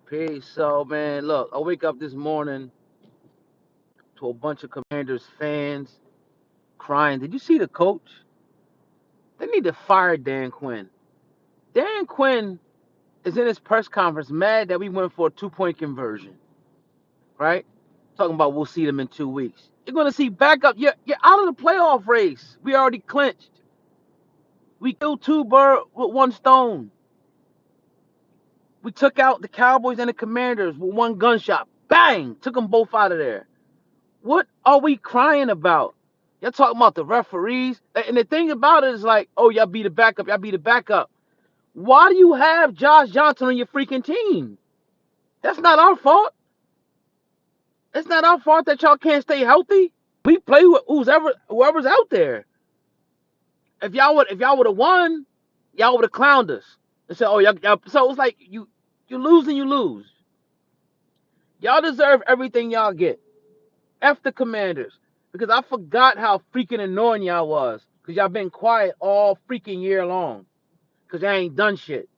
Peace. So, man, look, I wake up this morning to a bunch of Commanders fans crying. Did you see the coach? They need to fire Dan Quinn. Dan Quinn is in his press conference mad that we went for a 2-point conversion, right? Talking about we'll see them in 2 weeks. You're going to see backup. You're out of the playoff race. We already clinched. We killed two birds with one stone. We took out the Cowboys and the Commanders with one gunshot. Bang! Took them both out of there. What are we crying about? Y'all talking about the referees. And the thing about it is like, oh, y'all be the backup. Y'all be the backup. Why do you have Josh Johnson on your freaking team? That's not our fault. It's not our fault that y'all can't stay healthy. We play with whoever's out there. If y'all would have won, y'all would have clowned us and said, oh, y'all. So it's like you lose and you lose. Y'all deserve everything y'all get. F the Commanders. Because I forgot how freaking annoying y'all was. Because y'all been quiet all freaking year long. Because y'all ain't done shit.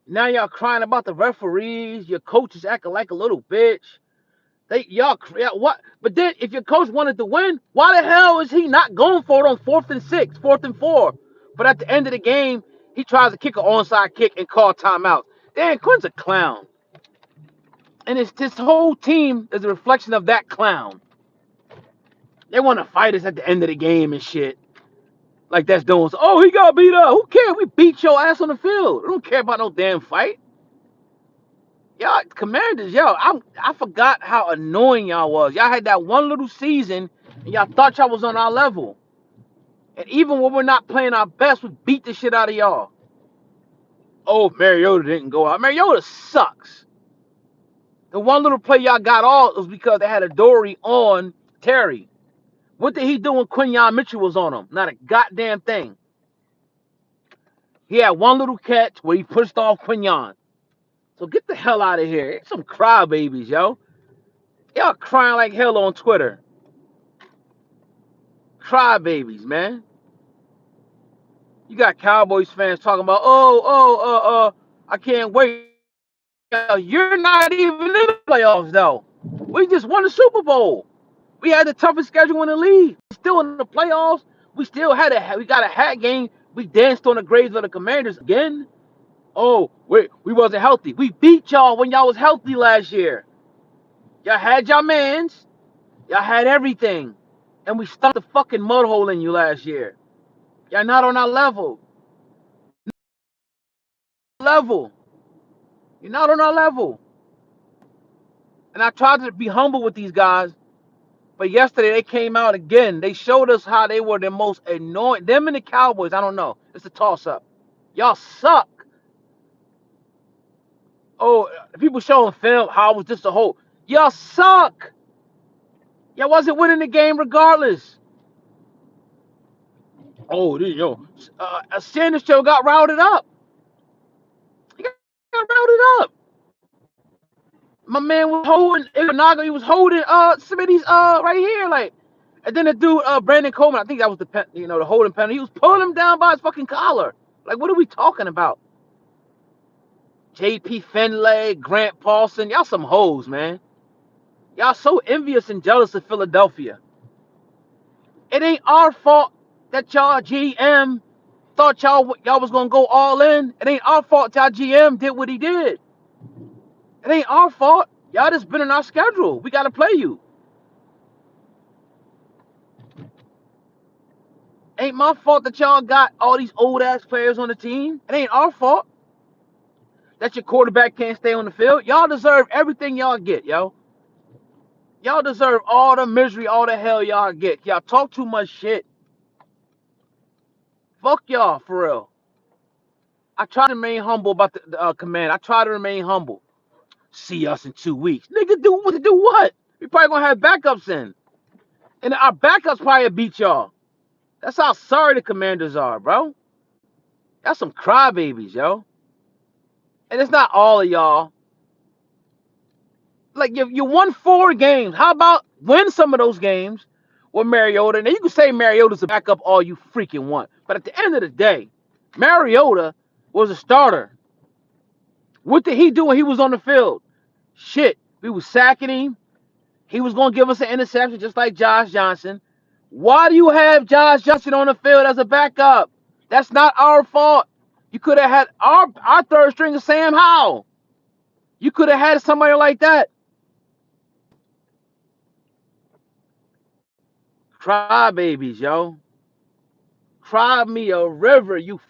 Now y'all crying about the referees. Your coach is acting like a little bitch. What? But then if your coach wanted to win, why the hell is he not going for it on 4th and 6, 4th and 4? But at the end of the game, he tries to kick an onside kick and call timeout. Dan Quinn's a clown. And it's this whole team is a reflection of that clown. They want to fight us at the end of the game and shit. Like that's doing. Oh, he got beat up. Who cares? We beat your ass on the field. I don't care about no damn fight. Y'all, Commanders, I forgot how annoying y'all was. Y'all had that one little season, and y'all thought y'all was on our level. And even when we're not playing our best, we beat the shit out of y'all. Oh, Mariota didn't go out. Mariota sucks. The one little play y'all got all was because they had a Dory on Terry. What did he do when Quinyon Mitchell was on him? Not a goddamn thing. He had one little catch where he pushed off Quinyon. So get the hell out of here. It's some crybabies, yo. Y'all crying like hell on Twitter. Crybabies, man. You got Cowboys fans talking about, I can't wait. You're not even in the playoffs, though. We just won the Super Bowl. We had the toughest schedule in the league. We're still in the playoffs. We got a hat game. We danced on the graves of the Commanders again. Oh, we wasn't healthy. We beat y'all when y'all was healthy last year. Y'all had y'all mans. Y'all had everything. And we stuck the fucking mud hole in you last year. Y'all not on our level. Level. You're not on our level. And I tried to be humble with these guys. But yesterday they came out again. They showed us how they were the most annoying. Them and the Cowboys, I don't know. It's a toss-up. Y'all suck. Oh, people showing film how it was just a whole. Y'all suck. Y'all wasn't winning the game regardless. Oh, Sanders show got routed up. He got routed up. My man was holding Iguanaga. He was holding Smitty's right here, like. And then the dude Brandon Coleman, I think that was the holding penalty. He was pulling him down by his fucking collar. Like, what are we talking about? J.P. Finlay, Grant Paulson, y'all some hoes, man. Y'all so envious and jealous of Philadelphia. It ain't our fault that y'all GM thought y'all was gonna go all in. It ain't our fault y'all GM did what he did. It ain't our fault. Y'all just been in our schedule. We gotta play you. Ain't my fault that y'all got all these old ass players on the team. It ain't our fault that your quarterback can't stay on the field. Y'all deserve everything y'all get, yo. Y'all deserve all the misery, all the hell y'all get. Y'all talk too much shit. Fuck y'all, for real. I try to remain humble about the command. I try to remain humble. See us in 2 weeks. Nigga, do what? We probably gonna have backups in. And our backups probably beat y'all. That's how sorry the Commanders are, bro. That's some crybabies, yo. And it's not all of y'all. Like, you won 4 games. How about win some of those games with Mariota? Now, you can say Mariota's a backup all you freaking want. But at the end of the day, Mariota was a starter. What did he do when he was on the field? Shit. We was sacking him. He was going to give us an interception just like Josh Johnson. Why do you have Josh Johnson on the field as a backup? That's not our fault. You could have had our third stringer Sam Howell. You could have had somebody like that. Cry babies, yo. Cry me a river, you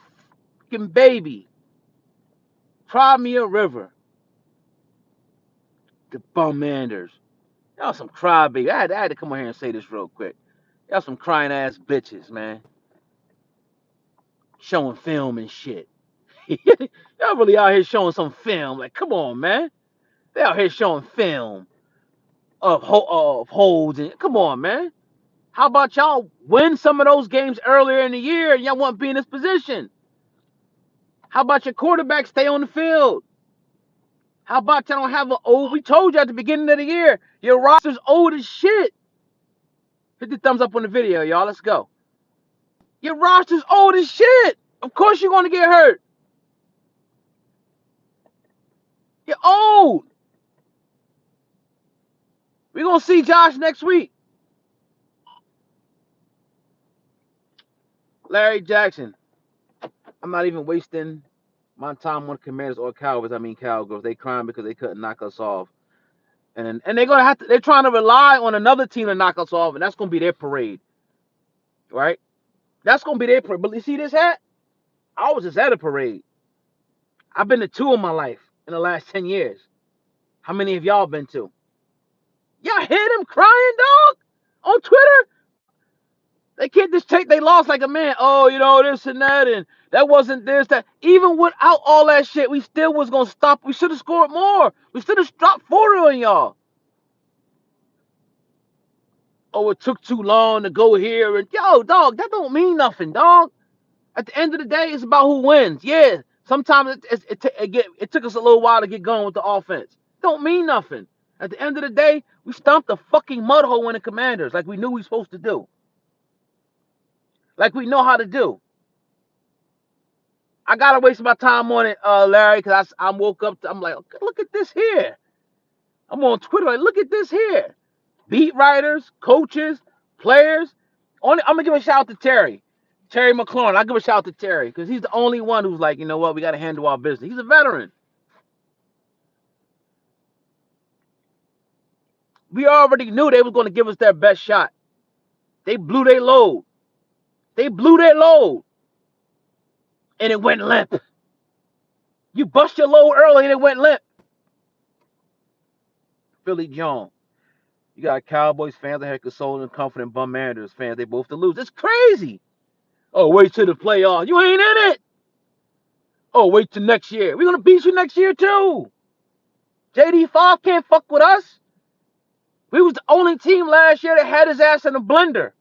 fucking baby. Cry me a river. The bum-manders. Y'all some crybaby. I had to come on here and say this real quick. Y'all some crying ass bitches, man. Showing film and shit. Y'all really out here showing some film. Like, come on, man. They out here showing film of holds and come on, man. How about y'all win some of those games earlier in the year and y'all won't be in this position? How about your quarterback stay on the field? How about y'all don't have an old? We told you at the beginning of the year, your roster's old as shit. Hit the thumbs up on the video, y'all. Let's go. Your roster's old as shit. Of course you're going to get hurt. You're old. We're going to see Josh next week. Larry Jackson. I'm not even wasting my time on Commanders or Cowboys. I mean Cowgirls. They crying because they couldn't knock us off. And they're going to have to, they're trying to rely on another team to knock us off, and that's going to be their parade. Right? That's going to be their parade. But you see this hat? I was just at a parade. I've been to 2 in my life in the last 10 years. How many have y'all been to? Y'all hear them crying, dog? On Twitter? They can't just take they lost like a man. Oh, you know, this and that wasn't this, that. Even without all that shit, we still was going to stop. We should have scored more. We should have dropped 40 on y'all. Oh, it took too long to go here. And yo, dog, that don't mean nothing, dog. At the end of the day, it's about who wins. Yeah, sometimes it took us a little while to get going with the offense. Don't mean nothing. At the end of the day, we stomped the fucking mud hole in the Commanders like we knew we were supposed to do. Like we know how to do. I gotta waste my time on it, Larry, because I woke up. I'm like, look at this here. I'm on Twitter. Like, look at this here. Beat writers, coaches, players. I'm gonna give a shout out to Terry McLaurin. I'll give a shout out to Terry because he's the only one who's like, you know what, we gotta handle our business. He's a veteran. We already knew they was gonna give us their best shot. They blew their load. And it went limp. You bust your load early and it went limp. Philly Jones. You got Cowboys fans that had consoling and confident bum Manders fans. They both to lose. It's crazy. Oh, wait till the playoffs. You ain't in it. Oh, wait till next year. We're gonna beat you next year too. JD5 can't fuck with us. We was the only team last year that had his ass in a blender.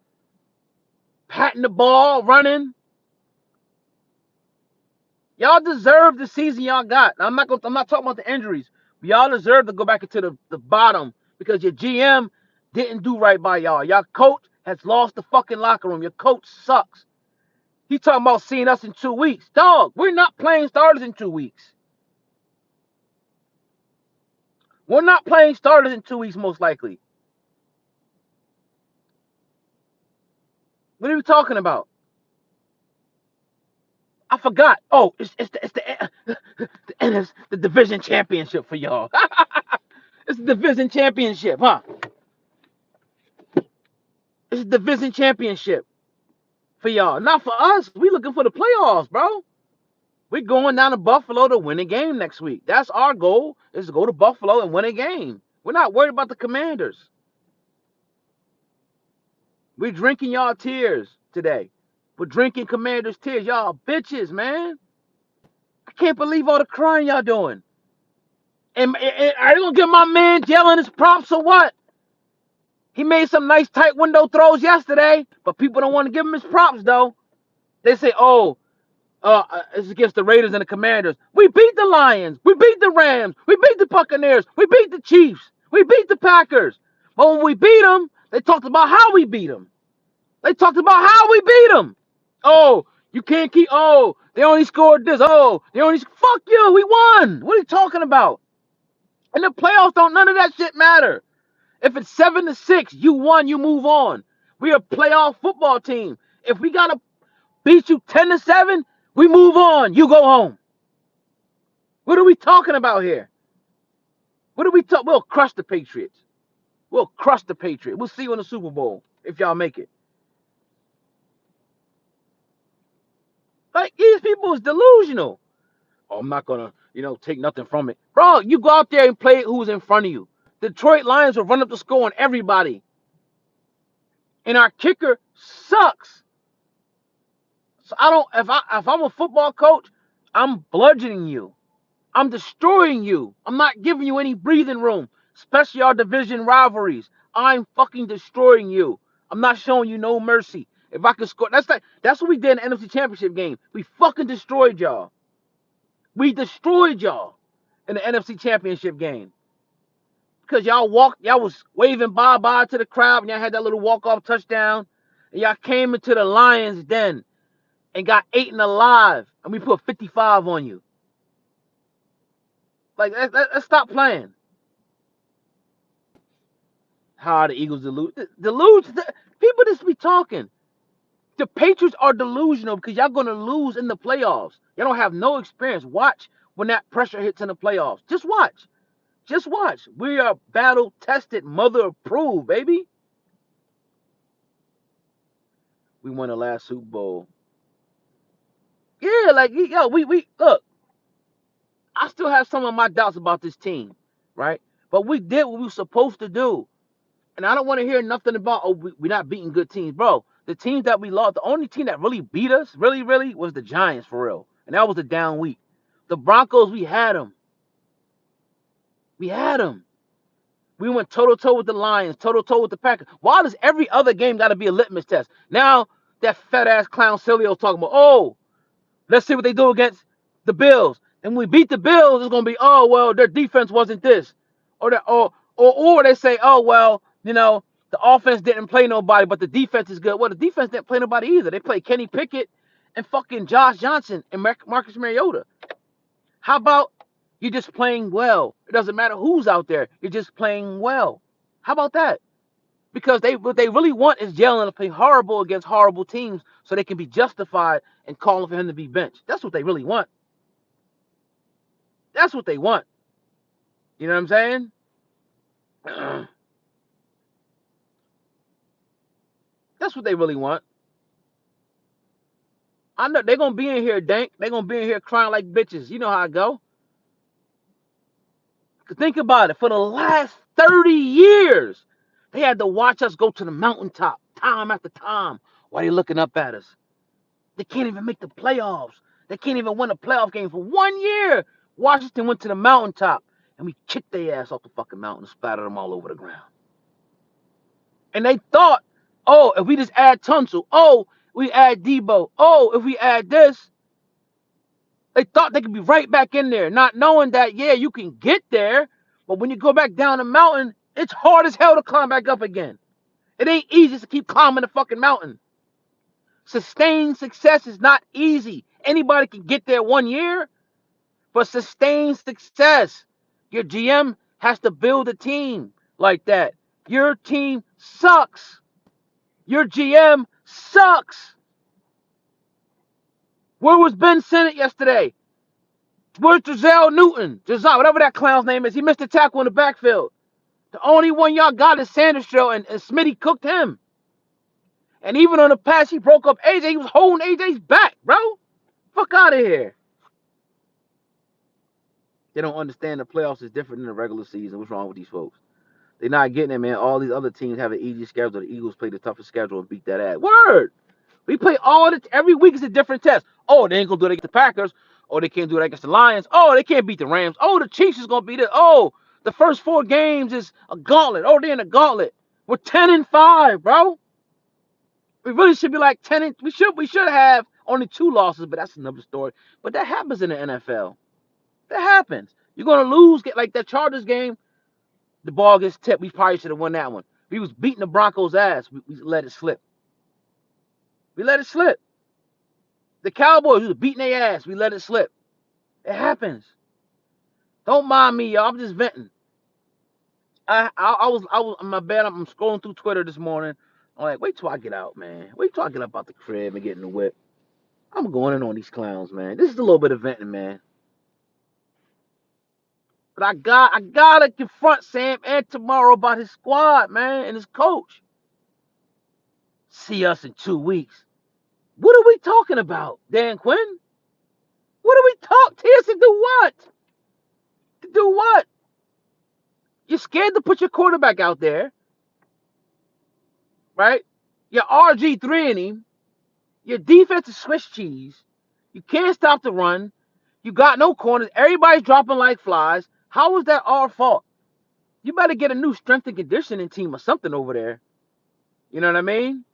Patting the ball, running. Y'all deserve the season y'all got. I'm not talking about the injuries. Y'all deserve to go back into the bottom because your GM didn't do right by y'all. Y'all coach has lost the fucking locker room. Your coach sucks. He talking about seeing us in 2 weeks. Dog, we're not playing starters in 2 weeks. We're not playing starters in 2 weeks, most likely. What are we talking about? I forgot. Oh, it's the division championship for y'all. It's the division championship, huh? It's the division championship for y'all. Not for us. We looking for the playoffs, bro. We're going down to Buffalo to win a game next week. That's our goal, is to go to Buffalo and win a game. We're not worried about the Commanders. We're drinking y'all tears today. We're drinking Commanders' tears. Y'all bitches, man. I can't believe all the crying y'all doing. And are you going to give my man Jalen his props or what? He made some nice tight window throws yesterday, but people don't want to give him his props, though. They say, oh, it's against the Raiders and the Commanders. We beat the Lions. We beat the Rams. We beat the Buccaneers. We beat the Chiefs. We beat the Packers. But when we beat them, they talked about how we beat them. They talked about how we beat them. Oh, You can't keep, oh, they only scored this. Oh, they only, fuck you. We won. What are you talking about? In the playoffs, don't none of that shit matter. If it's 7-6, you won, you move on. We're a playoff football team. If we gotta beat you 10-7, we move on. You go home. What are we talking about here? What are we talking? We'll crush the Patriots. We'll crush the Patriots. We'll see you in the Super Bowl if y'all make it. Like, these people is delusional. Oh, I'm not gonna, take nothing from it. Bro, you go out there and play who's in front of you. Detroit Lions will run up the score on everybody. And our kicker sucks. So if I'm a football coach, I'm bludgeoning you. I'm destroying you. I'm not giving you any breathing room, especially our division rivalries. I'm fucking destroying you. I'm not showing you no mercy. If I can score, that's what we did in the NFC Championship game. We fucking destroyed y'all. We destroyed y'all in the NFC Championship game. Because y'all was waving bye-bye to the crowd, and y'all had that little walk-off touchdown, and y'all came into the Lions den and got eaten alive, and we put 55 on you. Like, let's stop playing. How are the Eagles people just be talking. The Patriots are delusional because y'all going to lose in the playoffs. Y'all don't have no experience. Watch when that pressure hits in the playoffs. Just watch. Just watch. We are battle-tested, mother-approved, baby. We won the last Super Bowl. Yeah, like, yo, we look. I still have some of my doubts about this team, right? But we did what we were supposed to do. And I don't want to hear nothing about, oh, we're not beating good teams. Bro, the teams that we lost, the only team that really beat us, really, was the Giants, for real. And that was a down week. The Broncos, we had them. We had them. We went toe-to-toe with the Lions, toe-to-toe with the Packers. Why does every other game got to be a litmus test? Now, that fat-ass clown Cilio's talking about, oh, let's see what they do against the Bills. And when we beat the Bills, it's gonna be, oh well, their defense wasn't this, or they say, oh well, the offense didn't play nobody, but the defense is good. Well, the defense didn't play nobody either. They played Kenny Pickett and fucking Josh Johnson and Marcus Mariota. How about you just playing well? It doesn't matter who's out there. You're just playing well. How about that? Because what they really want is Jalen to play horrible against horrible teams so they can be justified in calling for him to be benched. That's what they really want. That's what they want. You know what I'm saying? That's what they really want. I know they're going to be in here, Dank. They're going to be in here crying like bitches. You know how I go. Think about it. For the last 30 years, they had to watch us go to the mountaintop time after time while they're looking up at us. They can't even make the playoffs. They can't even win a playoff game for 1 year. Washington went to the mountaintop, and we kicked their ass off the fucking mountain and splattered them all over the ground. And they thought, oh, if we just add Tunsil, oh, we add Debo, oh, if we add this, they thought they could be right back in there, not knowing that, yeah, you can get there, but when you go back down the mountain, it's hard as hell to climb back up again. It ain't easy to keep climbing the fucking mountain. Sustained success is not easy. Anybody can get there 1 year, but sustained success, your GM has to build a team like that. Your team sucks. Your GM sucks. Where was Ben Sinnott yesterday? Where's Giselle Newton? Giselle, whatever that clown's name is. He missed a tackle in the backfield. The only one y'all got is Sanderstrom, and Smitty cooked him. And even on the pass, he broke up AJ. He was holding AJ's back, bro. Fuck out of here. They don't understand the playoffs is different than the regular season. What's wrong with these folks? They're not getting it, man. All these other teams have an easy schedule. The Eagles play the toughest schedule and beat that ass. Word! We play every week is a different test. Oh, they ain't gonna do it against the Packers. Oh, they can't do it against the Lions. Oh, they can't beat the Rams. Oh, the Chiefs is gonna beat it. Oh, the first 4 games is a gauntlet. Oh, they're in a gauntlet. We're 10-5, bro. We really should be like 10 and we should have only 2 losses, but that's another story. But that happens in the NFL. That happens. You're gonna lose, get like that Chargers game. The ball gets tipped. We probably should have won that one. We was beating the Broncos' ass. We let it slip. We let it slip. The Cowboys was beating their ass. We let it slip. It happens. Don't mind me, y'all. I'm just venting. I was in my bed. I'm scrolling through Twitter this morning. I'm like, wait till I get out, man. Wait till I get up out the crib and get in the whip. I'm going in on these clowns, man. This is a little bit of venting, man. But I gotta confront Sam and tomorrow about his squad, man, and his coach. See us in 2 weeks. What are we talking about, Dan Quinn? What are we Tears to do what? To do what? You're scared to put your quarterback out there, right? You're RG3 in him. Your defense is Swiss cheese. You can't stop the run. You got no corners. Everybody's dropping like flies. How is that our fault? You better get a new strength and conditioning team or something over there. You know what I mean?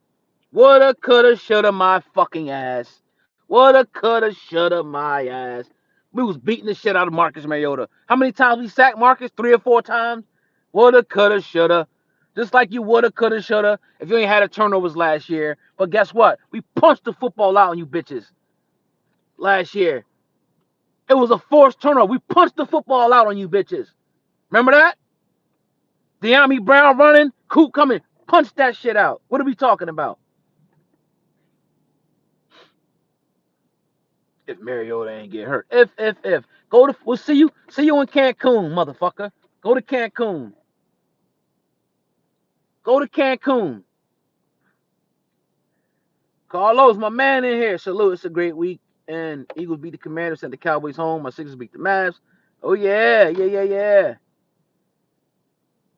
Woulda, coulda, shoulda, my fucking ass. Woulda, coulda, shoulda, my ass. We was beating the shit out of Marcus Mariota. How many times we sacked Marcus? 3 or 4 times? Woulda, coulda, shoulda. Just like you woulda, coulda, shoulda if you ain't had a turnovers last year. But guess what? We punched the football out on you bitches last year. It was a forced turnover. We punched the football out on you bitches. Remember that? De'Ami Brown running, Coop coming. Punch that shit out. What are we talking about? If Mariota ain't get hurt. If. We'll see you in Cancun, motherfucker. Go to Cancun. Go to Cancun. Carlos, my man in here. Salute. It's a great week. And Eagles beat the Commanders, sent the Cowboys home. My Sixers beat the Mavs. Oh yeah.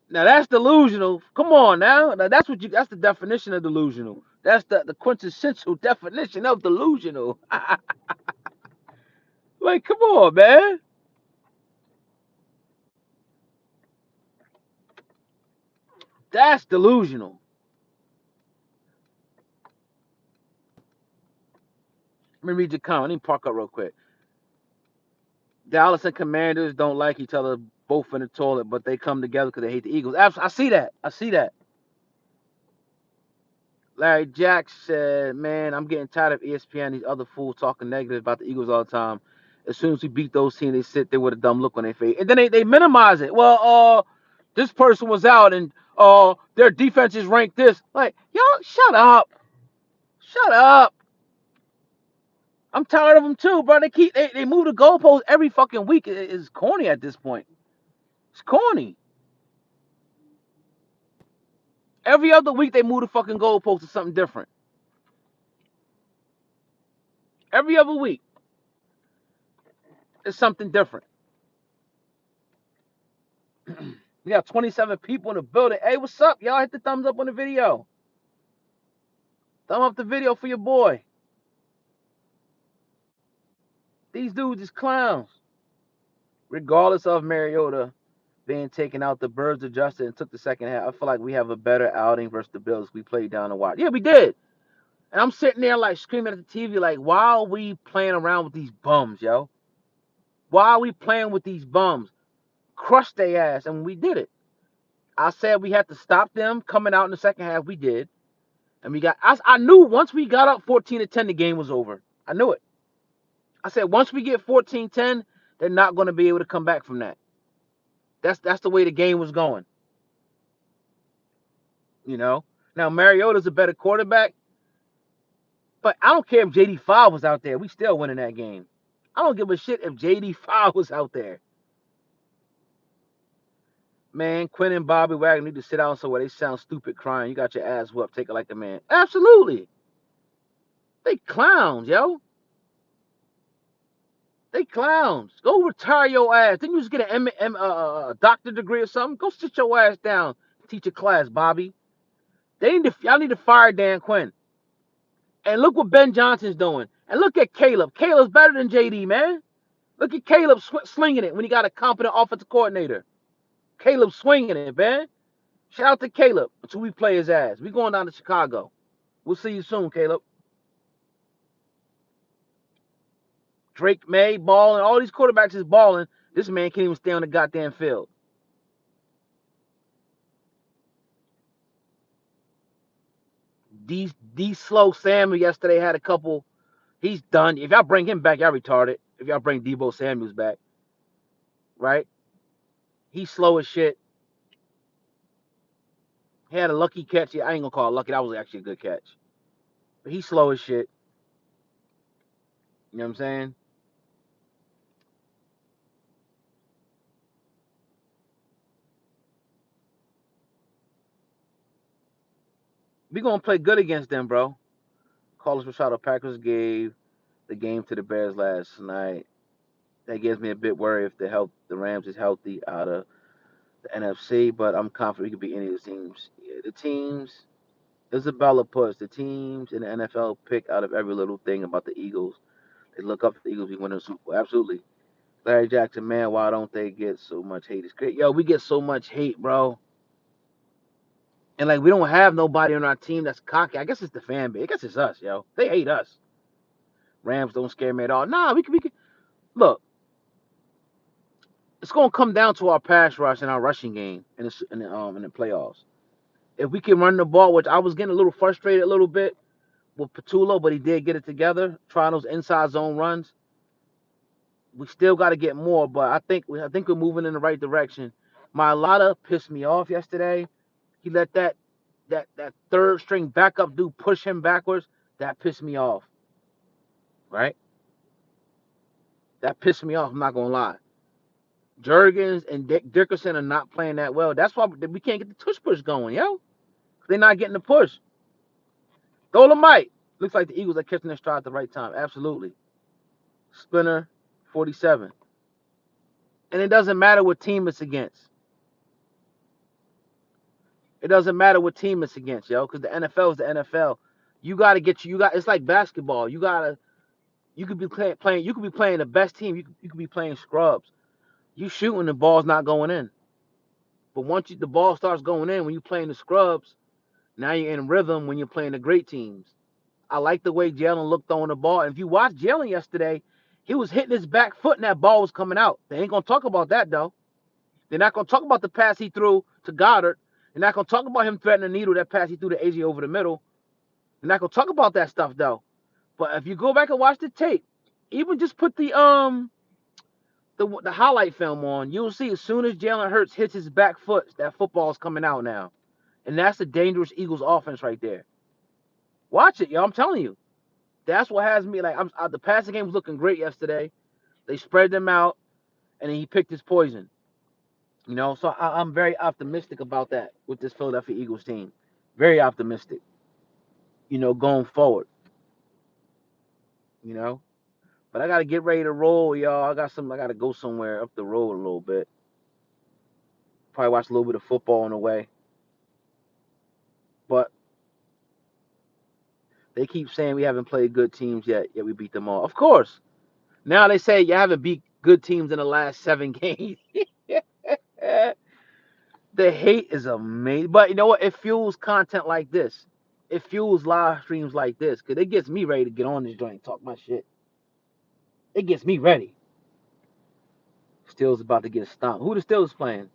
Now that's delusional. Come on now. That's the definition of delusional. That's the quintessential definition of delusional. Like, come on, man. That's delusional. Let me read your comment. Let me park up real quick. Dallas and Commanders don't like each other, both in the toilet, but they come together because they hate the Eagles. I see that. Larry Jack said, man, I'm getting tired of ESPN, these other fools talking negative about the Eagles all the time. As soon as we beat those teams, they sit there with a dumb look on their face. And then they minimize it. Well, this person was out and their defense is ranked this. Like, y'all, shut up. Shut up. I'm tired of them too, bro. They move the goalposts every fucking week. It's corny at this point. It's corny. Every other week they move the fucking goalpost to something different. Every other week it's something different. We got 27 people in the building. Hey, what's up? Y'all hit the thumbs up on the video. Thumb up the video for your boy. These dudes is clowns. Regardless of Mariota being taken out, the Birds adjusted and took the second half. I feel like we have a better outing versus the Bills. We played down the wire. Yeah, we did. And I'm sitting there like screaming at the TV like, why are we playing around with these bums, yo? Why are we playing with these bums? Crush their ass, and we did it. I said we had to stop them coming out in the second half. We did. And I knew once we got up 14-10, the game was over. I knew it. I said once we get 14-10, they're not going to be able to come back from that. That's the way the game was going. You know? Now Mariota's a better quarterback, but I don't care if JD5 was out there. We still winning that game. I don't give a shit if JD5 was out there. Man, Quinn and Bobby Wagner need to sit down somewhere. They sound stupid crying. You got your ass whooped. Take it like a man. Absolutely. They clowns, yo. They clowns. Go retire your ass. Didn't you just get a doctor degree or something? Go sit your ass down. Teach a class, Bobby. Y'all need to fire Dan Quinn. And look what Ben Johnson's doing. And look at Caleb. Caleb's better than JD, man. Look at Caleb slinging it when he got a competent offensive coordinator. Caleb swinging it, man. Shout out to Caleb until we play his ass. We going down to Chicago. We'll see you soon, Caleb. Drake May balling. All these quarterbacks is balling. This man can't even stay on the goddamn field. These slow Samuel yesterday had a couple He's done. If y'all bring him back, y'all retarded. If y'all bring Debo Samuels back, right? He's slow as shit. He had a lucky catch. Yeah, I ain't gonna call it lucky. That was actually a good catch. But he's slow as shit. You know what I'm saying? We gonna play good against them, bro. Carlos Machado Packers gave the game to the Bears last night. That gives me a bit worried if the Rams is healthy out of the NFC, but I'm confident we could beat any of the teams. Yeah, the teams Isabella puts the teams in the NFL pick out of every little thing about the Eagles. They look up to the Eagles. We win the Super Bowl. Absolutely. Larry Jackson, man, why don't they get so much hate? It's great. Yo, we get so much hate, bro. And like we don't have nobody on our team that's cocky. I guess it's the fan base. I guess it's us, yo. They hate us. Rams don't scare me at all. Nah, we can look. It's gonna come down to our pass rush and our rushing game in the playoffs. If we can run the ball, which I was getting a little frustrated a little bit with Patullo, but he did get it together, trying those inside zone runs. We still got to get more, but I think we're moving in the right direction. Mailata pissed me off yesterday. He let that third string backup dude push him backwards. That pissed me off, right? That pissed me off. I'm not gonna lie. Jurgens and Dickerson are not playing that well. That's why we can't get the tush push going, yo. They're not getting the push. Dolomite. Looks like the Eagles are catching their stride at the right time. Absolutely. Spinner, 47. And it doesn't matter what team it's against. It doesn't matter what team it's against, yo, because the NFL is the NFL. It's like basketball. You could be playing you could be playing the best team. You could be playing scrubs. You shooting, the ball's not going in. But once the ball starts going in when you playing the scrubs, now you're in rhythm when you're playing the great teams. I like the way Jalen looked on the ball. And if you watched Jalen yesterday, he was hitting his back foot and that ball was coming out. They ain't gonna talk about that though. They're not gonna talk about the pass he threw to Goddard. They're not gonna talk about him threatening the needle, that pass he threw to AJ over the middle. They're not gonna talk about that stuff though. But if you go back and watch the tape, even just put the highlight film on, you'll see as soon as Jalen Hurts hits his back foot, that football's coming out now. And that's the dangerous Eagles offense right there. Watch it, yo. I'm telling you. That's what has me like. The passing game was looking great yesterday. They spread them out, and then he picked his poison. So I'm very optimistic about that with this Philadelphia Eagles team. Very optimistic. Going forward. You know, but I gotta get ready to roll, y'all. I gotta go somewhere up the road a little bit. Probably watch a little bit of football on the way. But they keep saying we haven't played good teams yet we beat them all. Of course. Now they say you haven't beat good teams in the last 7 games. The hate is amazing. But you know what? It fuels content like this. It fuels live streams like this. Because it gets me ready to get on this joint and talk my shit. It gets me ready. Steelers about to get stomped. Who the Steelers playing?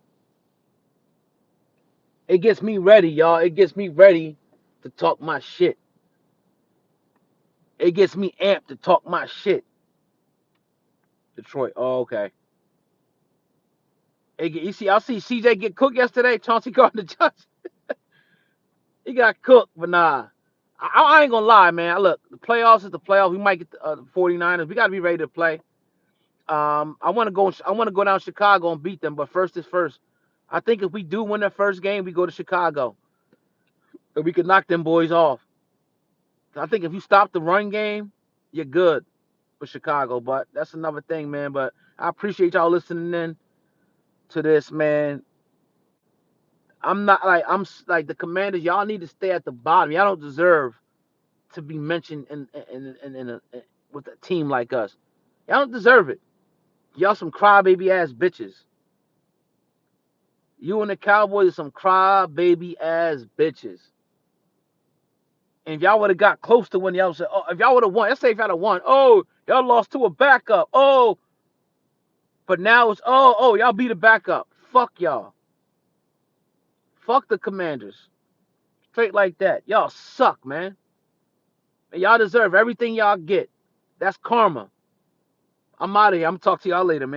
It gets me ready, y'all. It gets me ready to talk my shit. It gets me amped to talk my shit. Detroit. Oh, okay. I see CJ get cooked yesterday. Chauncey Gardner-Johnson. He got cooked, but nah. I ain't gonna lie, man. Look, the playoffs is the playoffs. We might get the 49ers. We gotta be ready to play. I want to go. I want to go down to Chicago and beat them. But first is first. I think if we do win the first game, we go to Chicago, and we can knock them boys off. I think if you stop the run game, you're good for Chicago. But that's another thing, man. But I appreciate y'all listening in to this, man. I'm like the Commanders. Y'all need to stay at the bottom. Y'all don't deserve to be mentioned with a team like us. Y'all don't deserve it. Y'all some crybaby ass bitches. You and the Cowboys are some crybaby ass bitches. And if y'all would have got close to winning, y'all said, oh, if y'all would have won, let's say if y'all had won, oh, y'all lost to a backup. Oh, but now it's y'all beat a backup. Fuck y'all. Fuck the Commanders. Straight like that. Y'all suck, man. And y'all deserve everything y'all get. That's karma. I'm out of here. I'm gonna talk to y'all later, man.